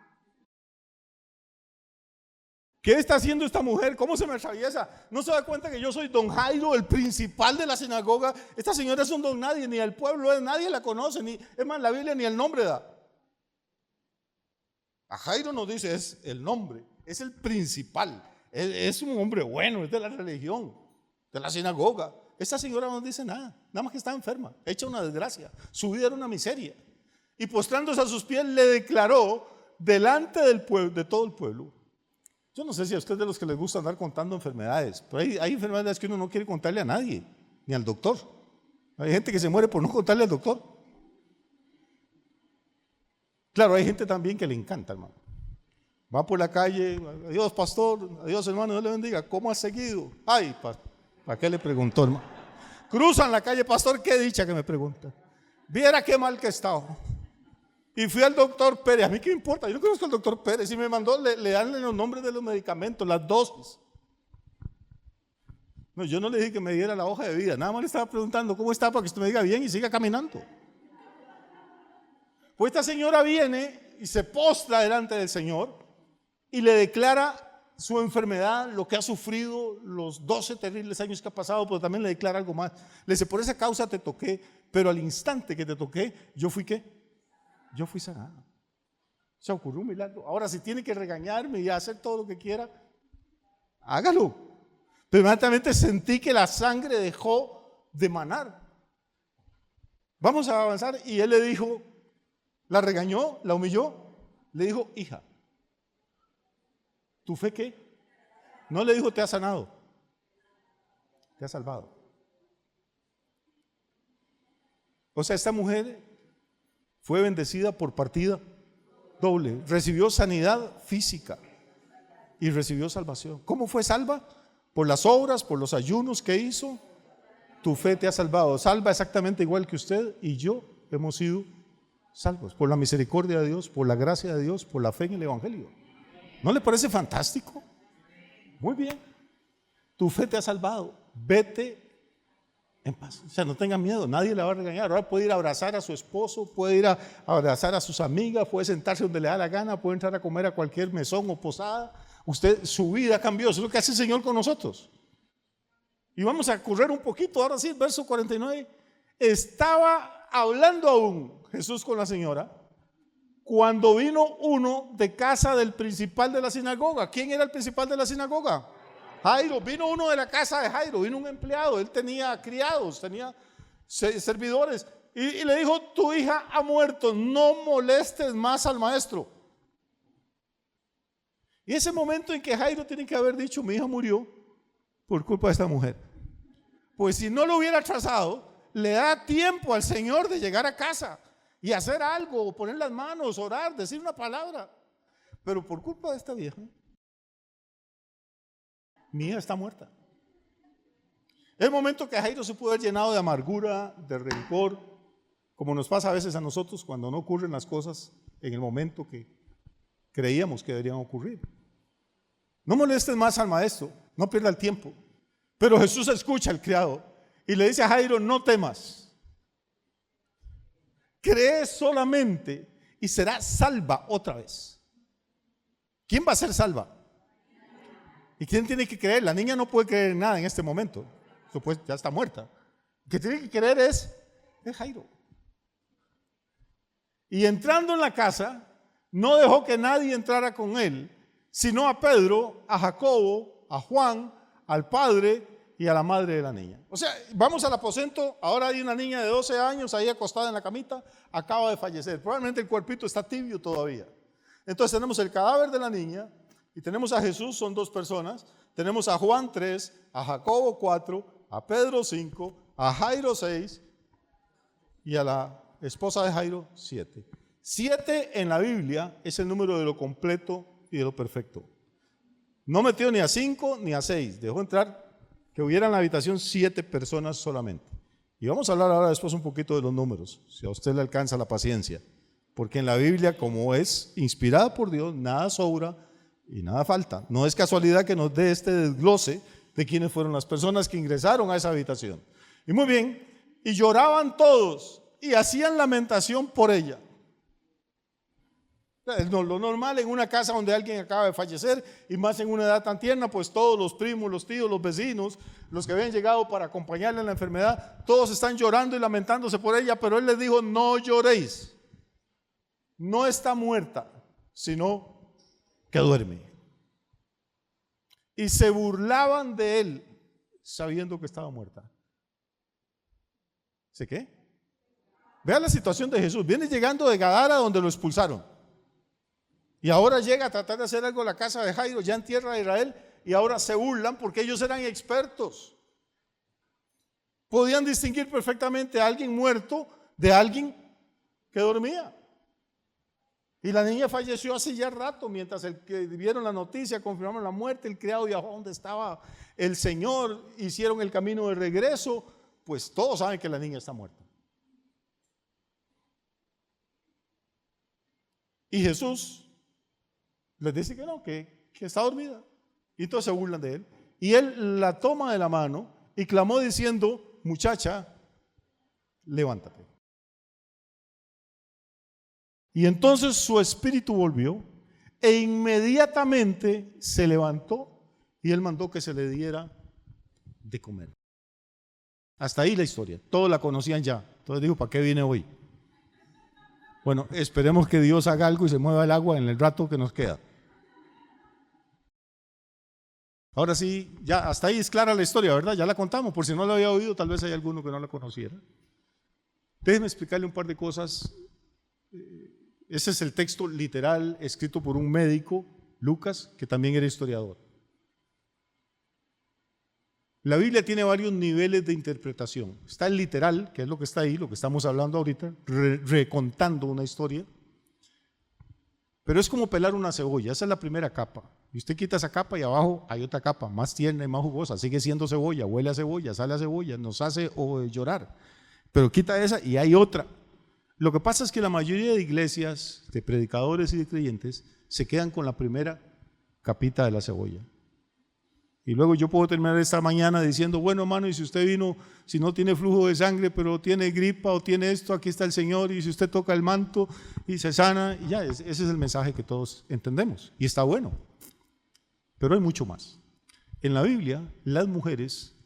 ¿Qué está haciendo esta mujer? ¿Cómo se me atraviesa? ¿No se da cuenta que yo soy don Jairo, el principal de la sinagoga? Esta señora es un don nadie, ni el pueblo, nadie la conoce, es más, la Biblia ni el nombre da. A Jairo nos dice es el nombre, es el principal, es un hombre bueno, es de la religión, de la sinagoga. Esta señora no nos dice nada más que está enferma, hecha una desgracia, su vida era una miseria. Y postrándose a sus pies le declaró delante del pueblo, de todo el pueblo. Yo no sé si a ustedes de los que les gusta andar contando enfermedades, pero hay enfermedades que uno no quiere contarle a nadie, ni al doctor. Hay gente que se muere por no contarle al doctor. Claro, hay gente también que le encanta, hermano. Va por la calle, adiós pastor, adiós hermano, Dios le bendiga. ¿Cómo ha seguido? Ay, ¿para qué le preguntó, hermano? Cruzan la calle, pastor, qué dicha que me pregunta. Viera qué mal que he estado. Y fui al doctor Pérez, a mí qué me importa, yo no conozco al doctor Pérez, y me mandó, le dan los nombres de los medicamentos, las dosis. No, yo no le dije que me diera la hoja de vida, nada más le estaba preguntando cómo está para que usted me diga bien y siga caminando. Pues esta señora viene y se postra delante del Señor y le declara su enfermedad, lo que ha sufrido, los 12 terribles años que ha pasado, pero también le declara algo más. Le dice, por esa causa te toqué, pero al instante que te toqué, yo fui ¿qué? Yo fui sanada. Se ocurrió un milagro. Ahora, si tiene que regañarme y hacer todo lo que quiera, hágalo. Pero inmediatamente sentí que la sangre dejó de manar. Vamos a avanzar. Y él le dijo, la regañó, la humilló, le dijo, hija, ¿tu fe qué? No le dijo, te ha sanado, te ha salvado. O sea, esta mujer fue bendecida por partida doble. Recibió sanidad física y recibió salvación. ¿Cómo fue salva? Por las obras, por los ayunos que hizo. Tu fe te ha salvado. Salva exactamente igual que usted y yo hemos sido salvos. Por la misericordia de Dios, por la gracia de Dios, por la fe en el Evangelio. ¿No le parece fantástico? Muy bien. Tu fe te ha salvado. Vete en paz. O sea, no tenga miedo, nadie le va a regañar. Ahora puede ir a abrazar a su esposo, puede ir a abrazar a sus amigas, puede sentarse donde le da la gana, puede entrar a comer a cualquier mesón o posada. Su vida cambió, eso es lo que hace el Señor con nosotros. Y vamos a correr un poquito, ahora sí, verso 49. Estaba hablando aún Jesús con la señora cuando vino uno de casa del principal de la sinagoga. ¿Quién era el principal de la sinagoga? Jairo. Vino uno de la casa de Jairo, vino un empleado, él tenía criados, tenía servidores, y le dijo, tu hija ha muerto, no molestes más al maestro. Y ese momento en que Jairo tiene que haber dicho, mi hija murió por culpa de esta mujer, pues si no lo hubiera trazado, le da tiempo al Señor de llegar a casa y hacer algo, poner las manos, orar, decir una palabra, pero por culpa de esta vieja, mi hija está muerta. Es el momento que Jairo se pudo haber llenado de amargura, de rencor, como nos pasa a veces a nosotros cuando no ocurren las cosas en el momento que creíamos que deberían ocurrir. No molestes más al maestro, no pierda el tiempo. Pero Jesús escucha al criado y le dice a Jairo, no temas, cree solamente y será salva otra vez. ¿Quién va a ser salva? ¿Y quién tiene que creer? La niña no puede creer en nada en este momento, pues ya está muerta. El que tiene que creer es Jairo. Y entrando en la casa, no dejó que nadie entrara con él, sino a Pedro, a Jacobo, a Juan, al padre y a la madre de la niña. O sea, vamos al aposento, ahora hay una niña de 12 años ahí acostada en la camita, acaba de fallecer, probablemente el cuerpito está tibio todavía. Entonces tenemos el cadáver de la niña y tenemos a Jesús, son 2 personas, tenemos a Juan 3, a Jacobo 4, a Pedro 5, a Jairo 6 y a la esposa de Jairo 7. 7 en la Biblia es el número de lo completo y de lo perfecto. No metió ni a 5 ni a 6, dejó entrar que hubiera en la habitación 7 personas solamente. Y vamos a hablar ahora después un poquito de los números, si a usted le alcanza la paciencia, porque en la Biblia, como es inspirada por Dios, nada sobra y nada falta. No es casualidad que nos dé este desglose de quiénes fueron las personas que ingresaron a esa habitación. Y muy bien, y lloraban todos y hacían lamentación por ella. Lo normal en una casa donde alguien acaba de fallecer y más en una edad tan tierna, pues todos los primos, los tíos, los vecinos, los que habían llegado para acompañarle en la enfermedad, todos están llorando y lamentándose por ella, pero él les dijo, no lloréis, no está muerta, sino que duerme. Y se burlaban de él sabiendo que estaba muerta. ¿Sí qué? Vea la situación de Jesús, viene llegando de Gadara donde lo expulsaron. Y ahora llega a tratar de hacer algo en la casa de Jairo, ya en tierra de Israel, y ahora se burlan porque ellos eran expertos. Podían distinguir perfectamente a alguien muerto de alguien que dormía. Y la niña falleció hace ya rato, mientras el que vieron la noticia, confirmaron la muerte, el criado viajó a donde estaba el Señor, hicieron el camino de regreso, pues todos saben que la niña está muerta. Y Jesús les dice que no, que está dormida. Y todos se burlan de él. Y él la toma de la mano y clamó diciendo, muchacha, levántate. Y entonces su espíritu volvió e inmediatamente se levantó y él mandó que se le diera de comer. Hasta ahí la historia. Todos la conocían ya. Entonces dijo, ¿para qué vine hoy? Bueno, esperemos que Dios haga algo y se mueva el agua en el rato que nos queda. Ahora sí, ya hasta ahí es clara la historia, ¿verdad? Ya la contamos, por si no la había oído, tal vez hay alguno que no la conociera. Déjeme explicarle un par de cosas. Ese es el texto literal escrito por un médico, Lucas, que también era historiador. La Biblia tiene varios niveles de interpretación. Está el literal, que es lo que está ahí, lo que estamos hablando ahorita, recontando una historia. Pero es como pelar una cebolla, esa es la primera capa. Y usted quita esa capa y abajo hay otra capa, más tierna y más jugosa. Sigue siendo cebolla, huele a cebolla, sale a cebolla, nos hace llorar. Pero quita esa y hay otra. Lo que pasa es que la mayoría de iglesias, de predicadores y de creyentes, se quedan con la primera capita de la cebolla. Y luego yo puedo terminar esta mañana diciendo, bueno hermano, y si usted vino, si no tiene flujo de sangre, pero tiene gripa o tiene esto, aquí está el Señor, y si usted toca el manto y se sana, y ya, ese es el mensaje que todos entendemos, y está bueno. Pero hay mucho más. En la Biblia, las mujeres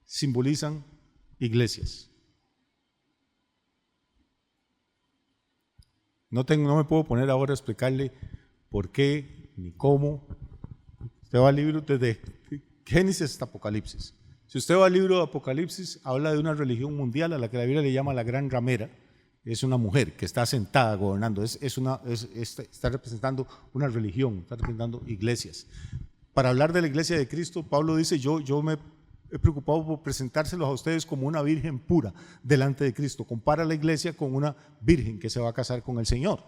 simbolizan iglesias. No me puedo poner ahora a explicarle por qué ni cómo. Usted va al libro desde Génesis hasta Apocalipsis. Si usted va al libro de Apocalipsis, habla de una religión mundial a la que la Biblia le llama la gran ramera. Es una mujer que está sentada gobernando, está representando una religión, está representando iglesias. Para hablar de la iglesia de Cristo, Pablo dice, yo me he preocupado por presentárselos a ustedes como una virgen pura delante de Cristo. Compara la iglesia con una virgen que se va a casar con el Señor.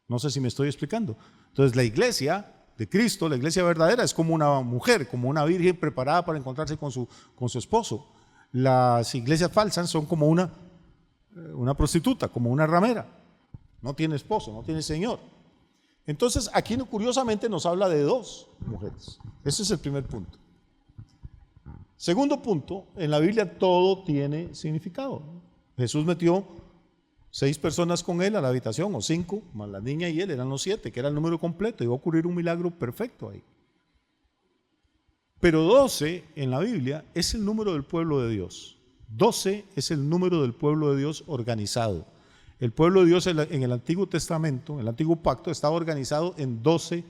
No sé si me estoy explicando. Entonces la iglesia de Cristo, la iglesia verdadera, es como una mujer, como una virgen preparada para encontrarse con su esposo. Las iglesias falsas son como una prostituta, como una ramera. No tiene esposo, no tiene Señor. Entonces, aquí curiosamente nos habla de 2 mujeres. Ese es el primer punto. Segundo punto, en la Biblia todo tiene significado. Jesús metió 6 personas con él a la habitación, o 5, más la niña y él, eran los 7, que era el número completo. Iba a ocurrir un milagro perfecto ahí. Pero 12 en la Biblia es el número del pueblo de Dios. 12 es el número del pueblo de Dios organizado. El pueblo de Dios en el Antiguo Testamento, en el Antiguo Pacto, estaba organizado en 12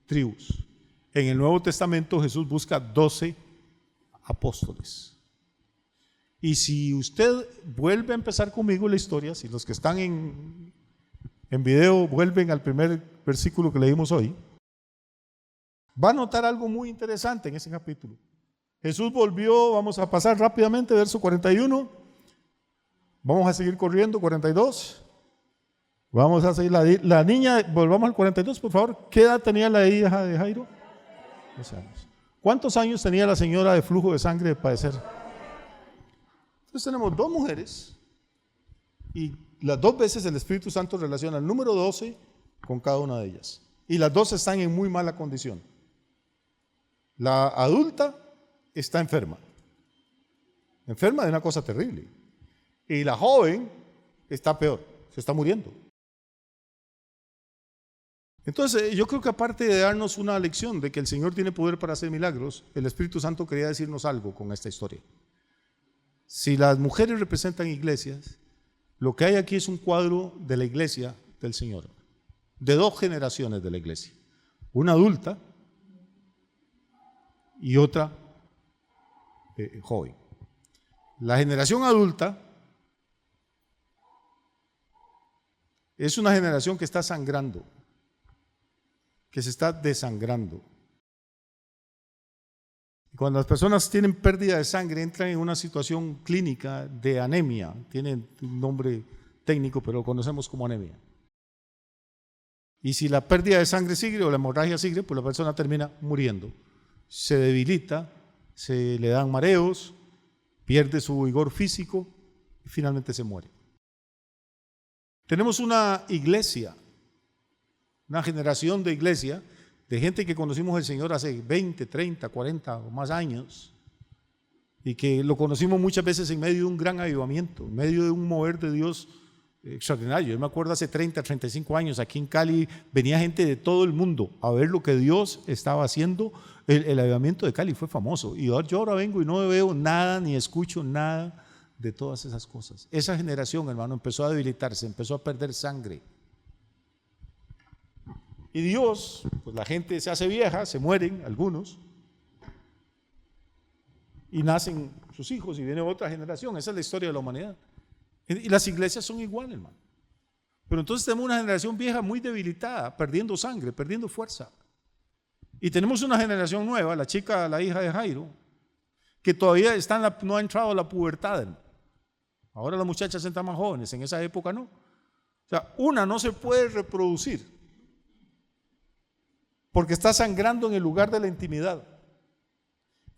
tribus. En el Nuevo Testamento Jesús busca 12 apóstoles. Y si usted vuelve a empezar conmigo la historia, si los que están en video vuelven al primer versículo que leímos hoy, va a notar algo muy interesante en ese capítulo. Jesús volvió, vamos a pasar rápidamente, verso 41. Vamos a seguir corriendo, 42. Vamos a seguir, la niña, volvamos al 42, por favor. ¿Qué edad tenía la hija de Jairo? 12 años. ¿Cuántos años tenía la señora de flujo de sangre de padecer? Entonces tenemos 2 mujeres y las 2 veces el Espíritu Santo relaciona el número 12 con cada una de ellas. Y las 2 están en muy mala condición. La adulta está enferma de una cosa terrible. Y la joven está peor, se está muriendo. Entonces, yo creo que aparte de darnos una lección de que el Señor tiene poder para hacer milagros, el Espíritu Santo quería decirnos algo con esta historia. Si las mujeres representan iglesias, lo que hay aquí es un cuadro de la iglesia del Señor, de 2 generaciones de la iglesia, una adulta y otra joven. La generación adulta es una generación que está sangrando, que se está desangrando. Cuando las personas tienen pérdida de sangre, entran en una situación clínica de anemia. Tiene un nombre técnico, pero lo conocemos como anemia. Y si la pérdida de sangre sigue o la hemorragia sigue, pues la persona termina muriendo. Se debilita, se le dan mareos, pierde su vigor físico y finalmente se muere. Tenemos una iglesia, una generación de iglesia, de gente que conocimos al Señor hace 20, 30, 40 o más años y que lo conocimos muchas veces en medio de un gran avivamiento, en medio de un mover de Dios extraordinario. Yo me acuerdo hace 30, 35 años aquí en Cali venía gente de todo el mundo a ver lo que Dios estaba haciendo. El avivamiento de Cali fue famoso y yo ahora vengo y no veo nada ni escucho nada de todas esas cosas. Esa generación, hermano, empezó a debilitarse, empezó a perder sangre. Y Dios, pues la gente se hace vieja, se mueren algunos, y nacen sus hijos y viene otra generación. Esa es la historia de la humanidad. Y las iglesias son iguales, hermano. Pero entonces tenemos una generación vieja muy debilitada, perdiendo sangre, perdiendo fuerza. Y tenemos una generación nueva, la hija de Jairo, que todavía no ha entrado a la pubertad, hermano. Ahora las muchachas entran más jóvenes, en esa época no. O sea, una no se puede reproducir porque está sangrando en el lugar de la intimidad.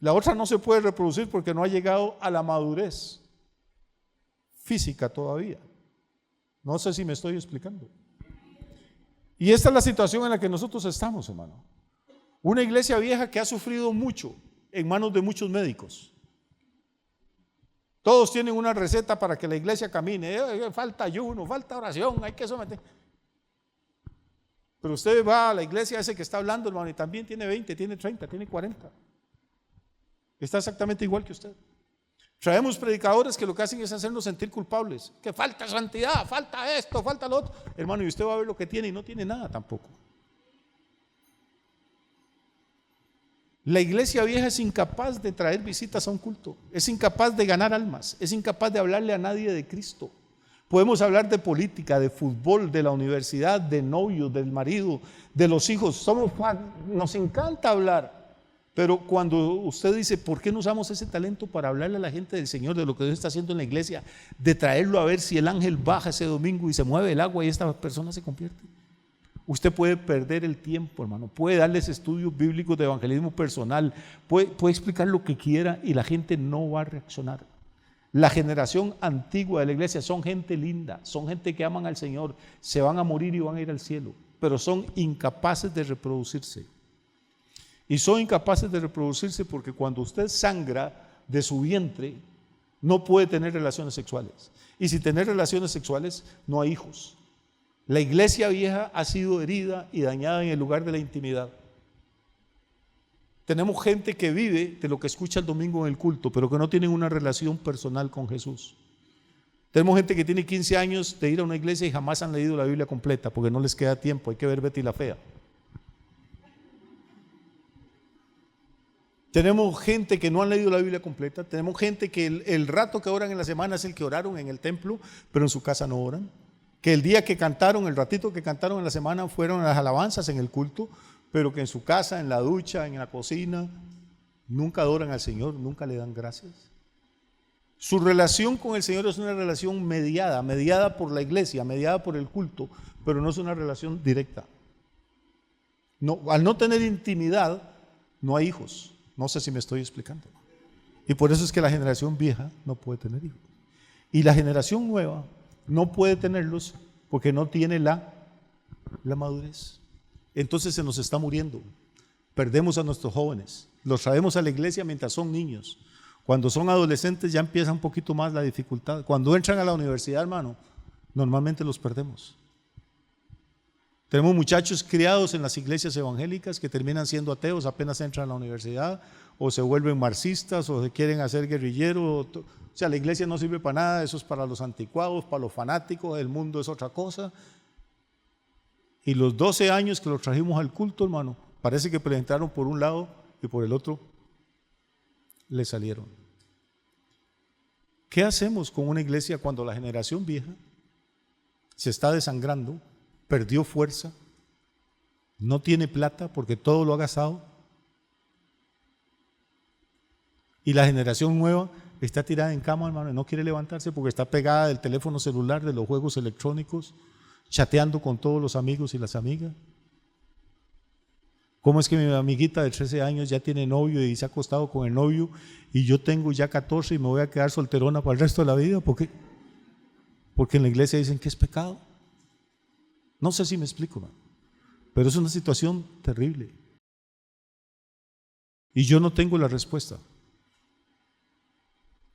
La otra no se puede reproducir porque no ha llegado a la madurez física todavía. No sé si me estoy explicando. Y esta es la situación en la que nosotros estamos, hermano. Una iglesia vieja que ha sufrido mucho en manos de muchos médicos. Todos tienen una receta para que la iglesia camine. Falta ayuno, falta oración, hay que someter. Pero usted va a la iglesia ese que está hablando, hermano, y también tiene 20, tiene 30, tiene 40. Está exactamente igual que usted. Traemos predicadores que lo que hacen es hacernos sentir culpables. Que falta santidad, falta esto, falta lo otro. Hermano, y usted va a ver lo que tiene y no tiene nada tampoco. La iglesia vieja es incapaz de traer visitas a un culto. Es incapaz de ganar almas. Es incapaz de hablarle a nadie de Cristo. Podemos hablar de política, de fútbol, de la universidad, de novios, del marido, de los hijos. Nos encanta hablar. Pero cuando usted dice, ¿por qué no usamos ese talento para hablarle a la gente del Señor, de lo que Dios está haciendo en la iglesia, de traerlo a ver si el ángel baja ese domingo y se mueve el agua y esta persona se convierte? Usted puede perder el tiempo, hermano. Puede darles estudios bíblicos de evangelismo personal. Puede explicar lo que quiera y la gente no va a reaccionar. La generación antigua de la iglesia son gente linda, son gente que aman al Señor, se van a morir y van a ir al cielo. pero son incapaces de reproducirse. Y son incapaces de reproducirse porque cuando usted sangra de su vientre, no puede tener relaciones sexuales. Y si tener relaciones sexuales, no hay hijos. La iglesia vieja ha sido herida y dañada en el lugar de la intimidad. Tenemos gente que vive de lo que escucha el domingo en el culto, pero que no tienen una relación personal con Jesús. Tenemos gente que tiene 15 años de ir a una iglesia y jamás han leído la Biblia completa porque no les queda tiempo, hay que ver Betty la Fea. Tenemos gente que no han leído la Biblia completa, tenemos gente que el rato que oran en la semana es el que oraron en el templo, pero en su casa no oran. Que el día que cantaron, el ratito que cantaron en la semana fueron las alabanzas en el culto, pero que en su casa, en la ducha, en la cocina, nunca adoran al Señor, nunca le dan gracias. Su relación con el Señor es una relación mediada por la iglesia, mediada por el culto, pero no es una relación directa. No, al no tener intimidad, no hay hijos. No sé si me estoy explicando. Y por eso es que la generación vieja no puede tener hijos. Y la generación nueva no puede tenerlos porque no tiene la madurez. Entonces se nos está muriendo. Perdemos a nuestros jóvenes. Los traemos a la iglesia mientras son niños. Cuando son adolescentes ya empieza un poquito más la dificultad. Cuando entran a la universidad, hermano, normalmente los perdemos. Tenemos muchachos criados en las iglesias evangélicas que terminan siendo ateos apenas entran a la universidad, o se vuelven marxistas, o se quieren hacer guerrilleros. O sea, la iglesia no sirve para nada, eso es para los anticuados, para los fanáticos, el mundo es otra cosa. Y los 12 años que los trajimos al culto, hermano, parece que entraron por un lado y por el otro le salieron. ¿Qué hacemos con una iglesia cuando la generación vieja se está desangrando, perdió fuerza, no tiene plata porque todo lo ha gastado? Y la generación nueva está tirada en cama, hermano, y no quiere levantarse porque está pegada del teléfono celular, de los juegos electrónicos, chateando con todos los amigos y las amigas. ¿Cómo es que mi amiguita de 13 años ya tiene novio y se ha acostado con el novio y yo tengo ya 14 y me voy a quedar solterona para el resto de la vida? ¿Por qué? Porque en la iglesia dicen que es pecado. No sé si me explico, hermano, pero es una situación terrible. Y yo no tengo la respuesta.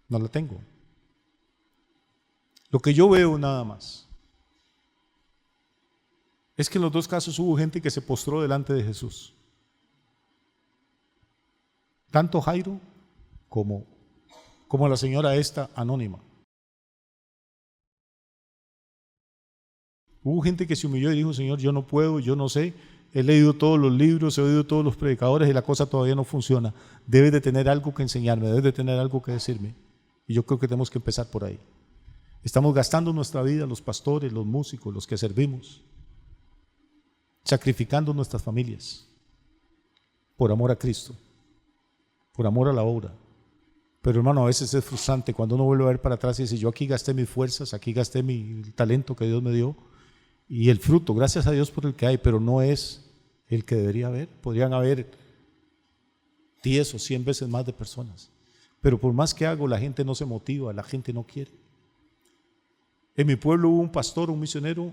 No la tengo. Lo que yo veo nada más es que en los dos casos hubo gente que se postró delante de Jesús. Tanto Jairo como la señora esta anónima. Hubo gente que se humilló y dijo: Señor, yo no puedo, yo no sé, he leído todos los libros, he oído todos los predicadores y la cosa todavía no funciona. Debes de tener algo que enseñarme, debes de tener algo que decirme. Y yo creo que tenemos que empezar por ahí. Estamos gastando nuestra vida, los pastores, los músicos, los que servimos, sacrificando nuestras familias por amor a Cristo, por amor a la obra. Pero hermano, a veces es frustrante cuando uno vuelve a ver para atrás y dice: yo aquí gasté mis fuerzas, aquí gasté mi talento que Dios me dio, y el fruto, gracias a Dios por el que hay, pero no es el que debería haber. Podrían haber 10 o 100 veces más de personas, pero por más que hago, la gente no se motiva, la gente no quiere. En mi pueblo hubo un pastor, un misionero,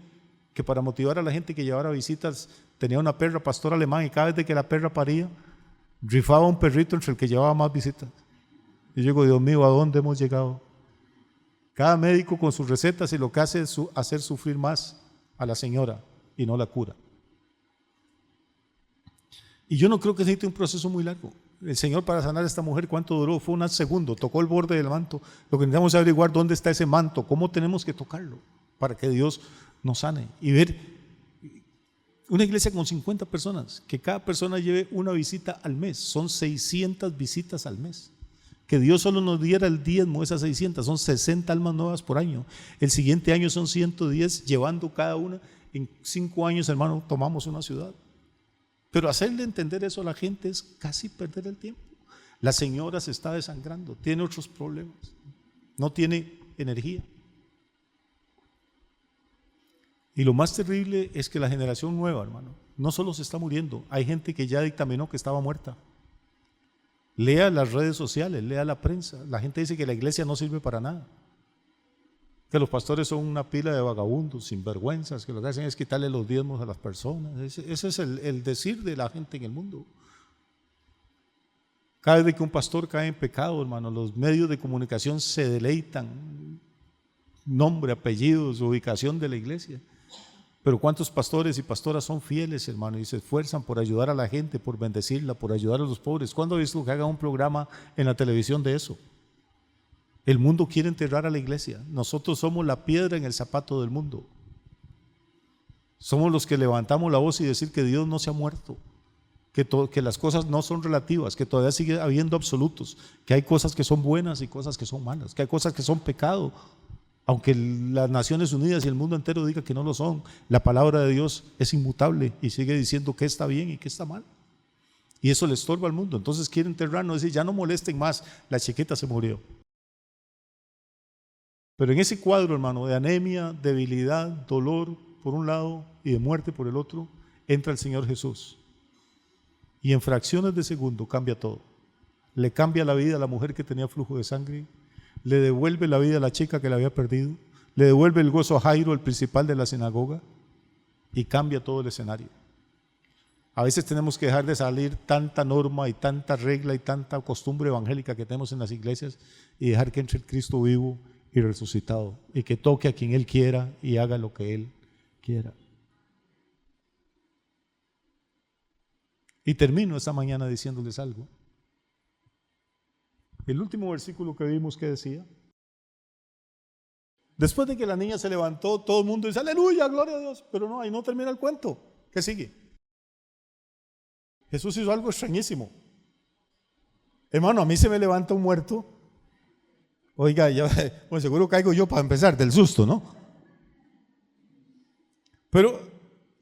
que para motivar a la gente que llevara visitas tenía una perra, pastor alemán, y cada vez que la perra paría, rifaba un perrito entre el que llevaba más visitas. Y yo digo: Dios mío, ¿a dónde hemos llegado? Cada médico con sus recetas, y lo que hace es hacer sufrir más a la señora y no la cura. Y yo no creo que necesite un proceso muy largo. El Señor, para sanar a esta mujer, ¿cuánto duró? Fue un segundo, tocó el borde del manto. Lo que necesitamos es averiguar dónde está ese manto, cómo tenemos que tocarlo para que Dios nos sane. Y ver una iglesia con 50 personas, que cada persona lleve una visita al mes. Son 600 visitas al mes. Que Dios solo nos diera el diezmo de esas 600, son 60 almas nuevas por año. El siguiente año son 110, llevando cada una. En 5 años, hermano, tomamos una ciudad. Pero hacerle entender eso a la gente es casi perder el tiempo. La señora se está desangrando, tiene otros problemas, no tiene energía. Y lo más terrible es que la generación nueva, hermano, no solo se está muriendo, hay gente que ya dictaminó que estaba muerta. Lea las redes sociales, lea la prensa. La gente dice que la iglesia no sirve para nada. que los pastores son una pila de vagabundos, sinvergüenzas, que lo que hacen es quitarle los diezmos a las personas. Ese es el decir de la gente en el mundo. Cada vez que un pastor cae en pecado, hermano, los medios de comunicación se deleitan. Nombre, apellidos, ubicación de la iglesia. Pero ¿cuántos pastores y pastoras son fieles, hermano, y se esfuerzan por ayudar a la gente, por bendecirla, por ayudar a los pobres? ¿Cuándo has visto que haga un programa en la televisión de eso? El mundo quiere enterrar a la iglesia. Nosotros somos la piedra en el zapato del mundo. Somos los que levantamos la voz y decir que Dios no se ha muerto, que las cosas no son relativas, que todavía sigue habiendo absolutos, que hay cosas que son buenas y cosas que son malas, que hay cosas que son pecado, aunque las Naciones Unidas y el mundo entero diga que no lo son. La palabra de Dios es inmutable y sigue diciendo qué está bien y qué está mal. Y eso le estorba al mundo. Entonces quiere enterrarnos, decir, ya no molesten más, la chiquita se murió. Pero en ese cuadro, hermano, de anemia, debilidad, dolor por un lado y de muerte por el otro, entra el Señor Jesús. Y en fracciones de segundo cambia todo. Le cambia la vida a la mujer que tenía flujo de sangre, le devuelve la vida a la chica que la había perdido, le devuelve el gozo a Jairo, el principal de la sinagoga, y cambia todo el escenario. A veces tenemos que dejar de salir tanta norma y tanta regla y tanta costumbre evangélica que tenemos en las iglesias y dejar que entre el Cristo vivo y resucitado, y que toque a quien Él quiera y haga lo que Él quiera. Y termino esta mañana diciéndoles algo. El último versículo que vimos, ¿qué decía? Después de que la niña se levantó, todo el mundo dice, aleluya, gloria a Dios, pero no, ahí no termina el cuento. ¿Qué sigue? Jesús hizo algo extrañísimo. Hermano, a mí se me levanta un muerto. Oiga, bueno, seguro caigo yo para empezar del susto, ¿no? Pero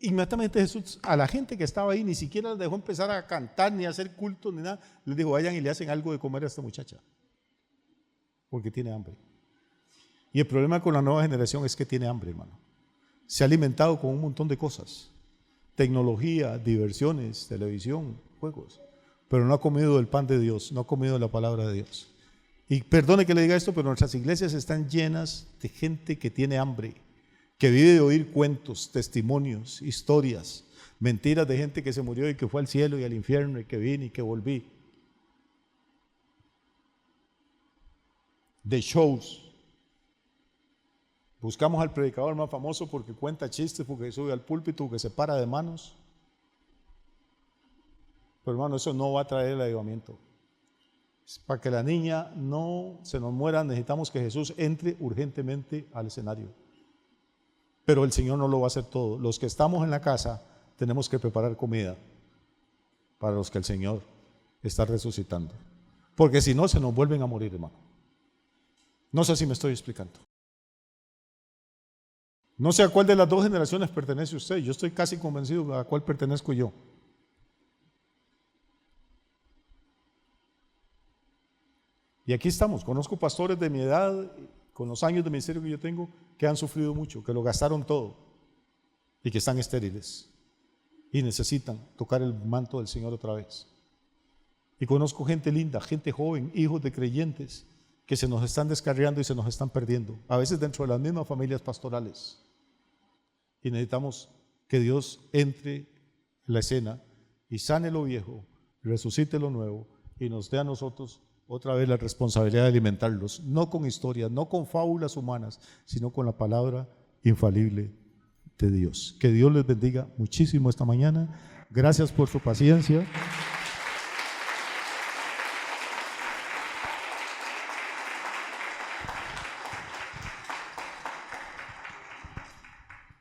inmediatamente Jesús a la gente que estaba ahí ni siquiera les dejó empezar a cantar ni a hacer culto ni nada. Les dijo, vayan y le hacen algo de comer a esta muchacha, porque tiene hambre. Y el problema con la nueva generación es que tiene hambre, hermano. Se ha alimentado con un montón de cosas, tecnología, diversiones, televisión, juegos, pero no ha comido el pan de Dios, no ha comido la palabra de Dios. Y perdone que le diga esto, pero nuestras iglesias están llenas de gente que tiene hambre, que vive de oír cuentos, testimonios, historias, mentiras de gente que se murió y que fue al cielo y al infierno y que vine y que volví. De shows. Buscamos al predicador más famoso porque cuenta chistes, porque sube al púlpito, porque se para de manos. Pero hermano, eso no va a traer el avivamiento. Para que la niña no se nos muera, necesitamos que Jesús entre urgentemente al escenario. Pero el Señor no lo va a hacer todo. Los que estamos en la casa tenemos que preparar comida para los que el Señor está resucitando. Porque si no, se nos vuelven a morir, hermano. No sé si me estoy explicando. No sé a cuál de las dos generaciones pertenece usted. Yo estoy casi convencido a cuál pertenezco yo. Y aquí estamos. Conozco pastores de mi edad, con los años de ministerio que yo tengo, que han sufrido mucho, que lo gastaron todo y que están estériles y necesitan tocar el manto del Señor otra vez. Y conozco gente linda, gente joven, hijos de creyentes que se nos están descarriando y se nos están perdiendo, a veces dentro de las mismas familias pastorales. Y necesitamos que Dios entre en la escena y sane lo viejo, resucite lo nuevo y nos dé a nosotros otra vez la responsabilidad de alimentarlos, no con historias, no con fábulas humanas, sino con la palabra infalible de Dios. Que Dios les bendiga muchísimo esta mañana. Gracias por su paciencia.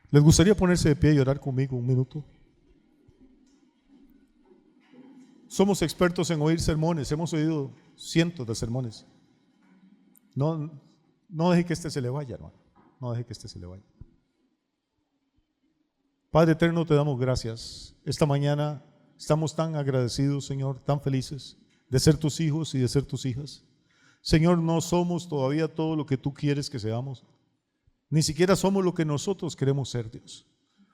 ¿Les gustaría ponerse de pie y orar conmigo un minuto? Somos expertos en oír sermones, hemos oído cientos de sermones. No deje que este se le vaya, hermano. No deje que este se le vaya. Padre eterno, te damos gracias. Esta mañana estamos tan agradecidos, Señor, tan felices de ser tus hijos y de ser tus hijas. Señor, no somos todavía todo lo que tú quieres que seamos. Ni siquiera somos lo que nosotros queremos ser, Dios.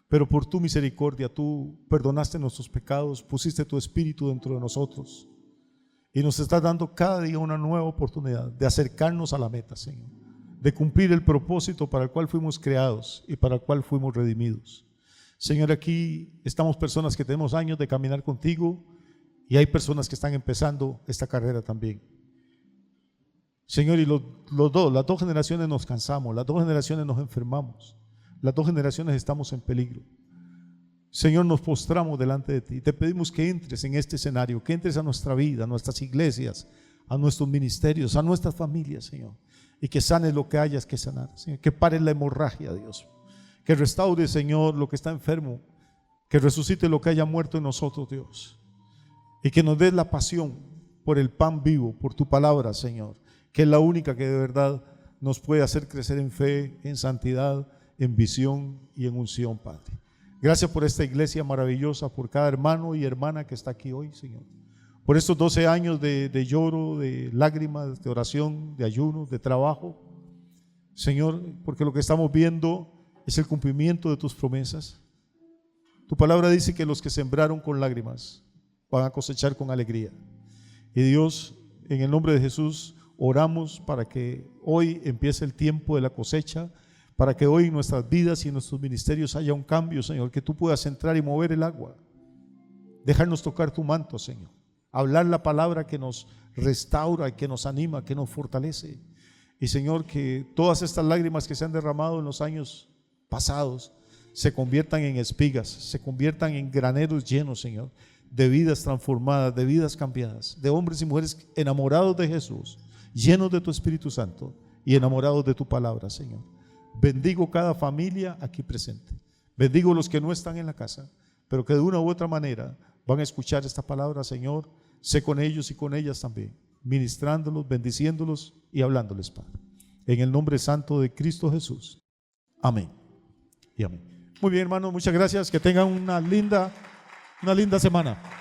Pero por tu misericordia, tú perdonaste nuestros pecados, pusiste tu espíritu dentro de nosotros y nos estás dando cada día una nueva oportunidad de acercarnos a la meta, Señor, de cumplir el propósito para el cual fuimos creados y para el cual fuimos redimidos. Señor, aquí estamos personas que tenemos años de caminar contigo y hay personas que están empezando esta carrera también. Señor, y las dos generaciones nos cansamos, las dos generaciones nos enfermamos, las dos generaciones estamos en peligro. Señor, nos postramos delante de ti y te pedimos que entres en este escenario, que entres a nuestra vida, a nuestras iglesias, a nuestros ministerios, a nuestras familias, Señor, y que sanes lo que hayas que sanar, Señor, que pares la hemorragia, Dios, que restaure, Señor, lo que está enfermo, que resucite lo que haya muerto en nosotros, Dios, y que nos des la pasión por el pan vivo, por tu palabra, Señor, que es la única que de verdad nos puede hacer crecer en fe, en santidad, en visión y en unción, Padre. Gracias por esta iglesia maravillosa, por cada hermano y hermana que está aquí hoy, Señor. Por estos 12 años de lloro, de lágrimas, de oración, de ayuno, de trabajo. Señor, porque lo que estamos viendo es el cumplimiento de tus promesas. Tu palabra dice que los que sembraron con lágrimas van a cosechar con alegría. Y Dios, en el nombre de Jesús, oramos para que hoy empiece el tiempo de la cosecha, para que hoy en nuestras vidas y en nuestros ministerios haya un cambio, Señor, que tú puedas entrar y mover el agua, dejarnos tocar tu manto, Señor, hablar la palabra que nos restaura, que nos anima, que nos fortalece. Y Señor, que todas estas lágrimas que se han derramado en los años pasados se conviertan en espigas, se conviertan en graneros llenos, Señor, de vidas transformadas, de vidas cambiadas, de hombres y mujeres enamorados de Jesús, llenos de tu Espíritu Santo y enamorados de tu palabra, Señor. Bendigo cada familia aquí presente. Bendigo los que no están en la casa, pero que de una u otra manera van a escuchar esta palabra, Señor. Sé con ellos y con ellas también, ministrándolos, bendiciéndolos y hablándoles, Padre. En el nombre santo de Cristo Jesús. Amén y amén. Muy bien, hermanos, muchas gracias. Que tengan una linda semana.